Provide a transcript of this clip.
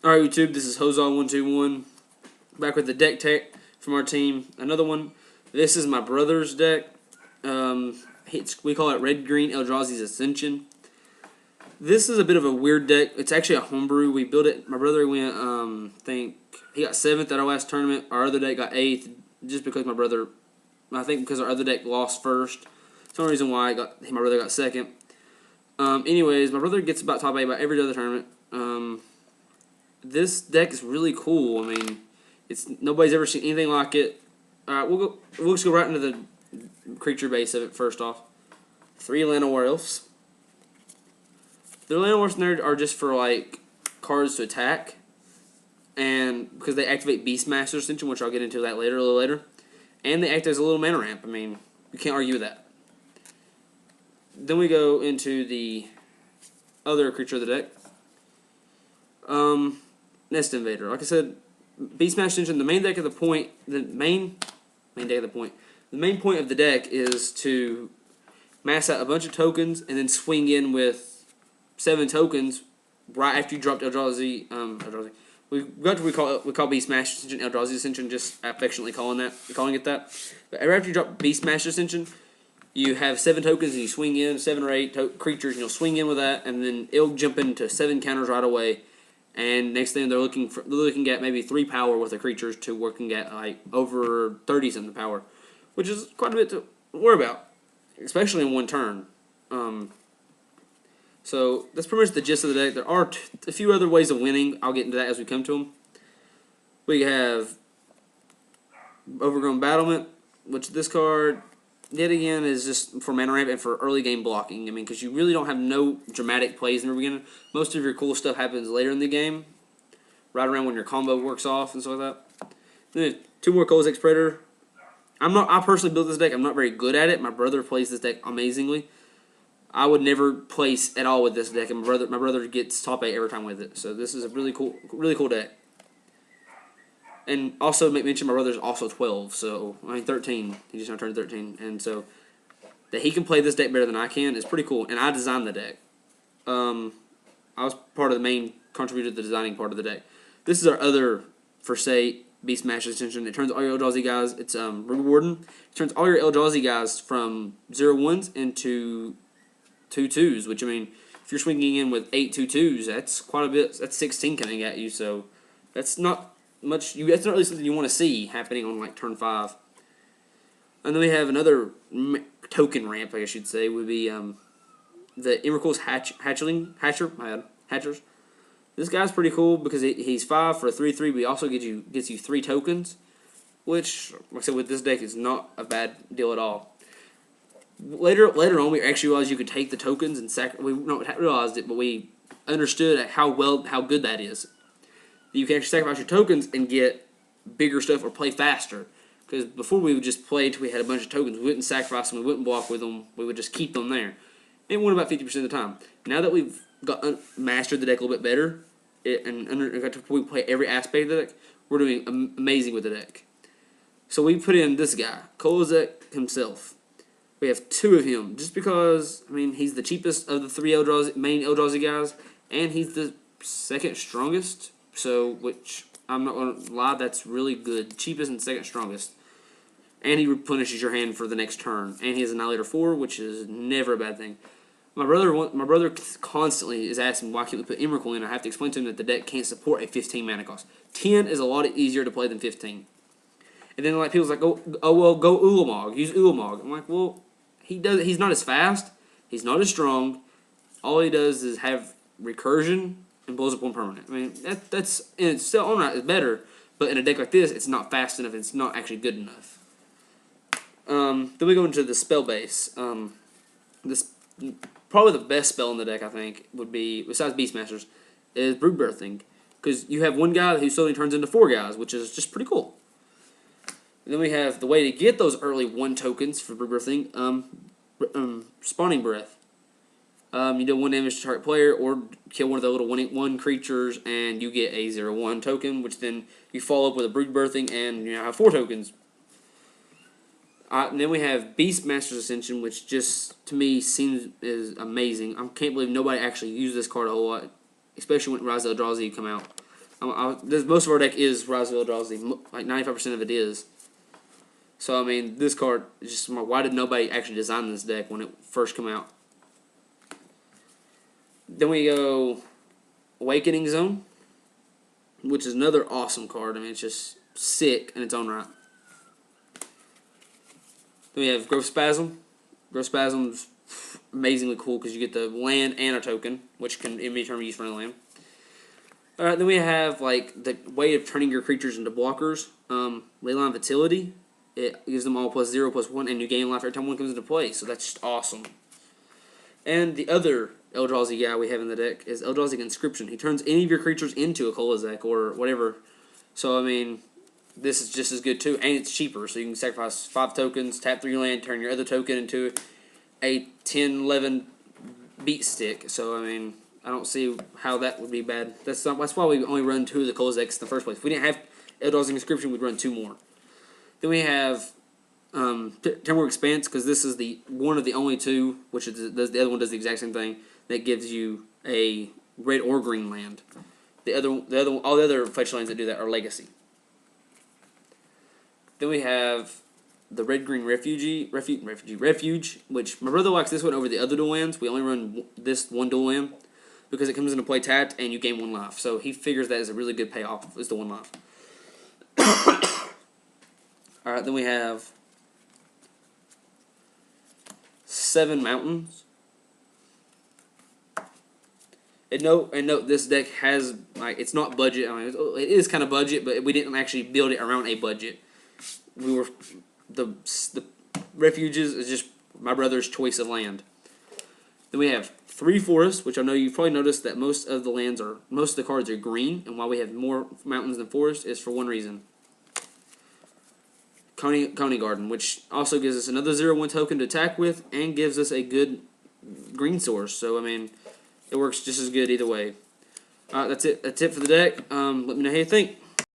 Alright, YouTube, this is Hozon121 back with the deck tech from our team. Another one. This is my brother's deck. We call it Red Green Eldrazi's Ascension. This is a bit of a weird deck. It's actually a homebrew. We built it. My brother went, I think he got 7th at our last tournament. Our other deck got 8th just because I think because our other deck lost first. Some reason why my brother got 2nd. Anyways, my brother gets about top 8 about every other tournament. This deck is really cool. I mean, nobody's ever seen anything like it. Alright, we'll just go right into the creature base of it first off. 3 Llanowar Elves. The Llanowar Standard are just for like cards to attack, and because they activate Beastmaster Ascension, which I'll get into that a little later, and they act as a little mana ramp. I mean, you can't argue with that. Then we go into the other creature of the deck. Nest Invader. Like I said, Beastmaster Ascension. The main point of the deck is to mass out a bunch of tokens and then swing in with 7 tokens right after you dropped Eldrazi. We call Beastmaster Ascension Eldrazi Ascension, just affectionately calling it that. But right after you drop Beastmaster Ascension, you have 7 tokens and you swing in 7 or 8 creatures, and you'll swing in with that, and then it'll jump into 7 counters right away. And next thing they're looking at maybe 3 power with the creatures to working at like over 30 something power, which is quite a bit to worry about, especially in one turn. So that's pretty much the gist of the deck. There are a few other ways of winning. I'll get into that as we come to them. We have Overgrown Battlement, which this card, yet again, is just for mana ramp and for early game blocking. I mean, because you really don't have no dramatic plays in the beginning. Most of your cool stuff happens later in the game, right around when your combo works off and stuff like that. Then 2 more Kozilek's Predator. I personally built this deck. I'm not very good at it. My brother plays this deck amazingly. I would never place at all with this deck, and my brother gets top 8 every time with it. So this is a really cool deck. And also make mention, my brother's also 12, so I mean 13. He just now turned 13, and so that he can play this deck better than I can is pretty cool. And I designed the deck. I was part of the main contributor to the designing part of the deck. This is our other for say Beastmaster Ascension. It turns all your Eldrazi guys. It's Ruby Warden. It turns all your Eldrazi guys from 0/1s into 2/2s. Which I mean, if you're swinging in with 8 2/2s, that's quite a bit. That's 16 coming at you. So that's not much. That's not really something you want to see happening on like turn 5. And then we have another token ramp, I guess you'd say, would be the Emrakul's Hatchers. This guy's pretty cool because he's 5 for a 3/3, but he also gets you 3 tokens, which, like I said, with this deck is not a bad deal at all. Later on, we actually realized you could take the tokens and we not realized it, but we understood how good that is. You can actually sacrifice your tokens and get bigger stuff or play faster. Because before we would just play until we had a bunch of tokens. We wouldn't sacrifice them. We wouldn't block with them. We would just keep them there. And it won about 50% of the time. Now that we've mastered the deck a little bit better, and got to we play every aspect of the deck, we're doing amazing with the deck. So we put in this guy, Kozilek himself. We have 2 of him, just because, I mean, he's the cheapest of the 3 main Eldrazi guys, and he's the 2nd strongest. So, which I'm not going to lie, that's really good. Cheapest and 2nd strongest. And he replenishes your hand for the next turn. And he has Annihilator 4, which is never a bad thing. My brother constantly is asking why can't we put Emrakul in. I have to explain to him that the deck can't support a 15 mana cost. 10 is a lot easier to play than 15. And then like people's like, go Ulamog, use Ulamog. I'm like, well, he's not as fast, he's not as strong. All he does is have recursion and blows up 1 permanent. I mean, that's in itself on right is better, but in a deck like this, it's not fast enough. It's not actually good enough. Then we go into the spell base. This probably the best spell in the deck, I think, would be, besides Beastmasters, is Brood Birthing, because you have 1 guy who suddenly turns into 4 guys, which is just pretty cool. And then we have the way to get those early 1 tokens for Brood Birthing, Spawning Breath. You do 1 damage to target player, or kill one of the little 1/1 creatures, and you get a 0/1 token, which then you follow up with a Brood Birthing, and you now have 4 tokens. And then we have Beastmaster's Ascension, which just, to me, is amazing. I can't believe nobody actually used this card a whole lot, especially when Rise of Eldrazi come out. Most of our deck is Rise of Eldrazi. Like 95% of it is. So I mean, this card is just why did nobody actually design this deck when it first came out? Then we go Awakening Zone, which is another awesome card. I mean, it's just sick in its own right. Then we have Growth Spasm. Growth Spasm's amazingly cool because you get the land and a token, which can in return be used for another land. Alright, then we have like the way of turning your creatures into blockers. Leyline Vitality. It gives them all +0/+1, and you gain life every time one comes into play. So that's just awesome. And the other Eldrazi guy we have in the deck is Eldrazi Inscription. He turns any of your creatures into a Kolazek or whatever. So I mean, this is just as good too, and it's cheaper. So you can sacrifice 5 tokens, tap 3 land, turn your other token into a 10/11 beat stick. So I mean, I don't see how that would be bad. That's why we only run 2 of the Kolazeks in the first place. If we didn't have Eldrazi Inscription, we'd run 2 more. Then we have Temporal Expanse, because this is the one of the only 2, which is the other one does the exact same thing, that gives you a red or green land. All the other fetch lands that do that are Legacy. Then we have the Red-Green Refuge, which my brother likes this one over the other dual lands. We only run this one dual land because it comes into play tapped and you gain 1 life. So he figures that is a really good payoff, is the 1 life. Alright, then we have 7 Mountains. And note, this deck has, like, it's not budget. I mean, it is kind of budget, but we didn't actually build it around a budget. The refuges is just my brother's choice of land. Then we have 3 forests, which I know you've probably noticed that most of the cards are green, and why we have more mountains than forests is for one reason. Coney Garden, which also gives us another 0/1 token to attack with, and gives us a good green source. So I mean, it works just as good either way. Alright, that's it. That's it for the deck. Let me know how you think.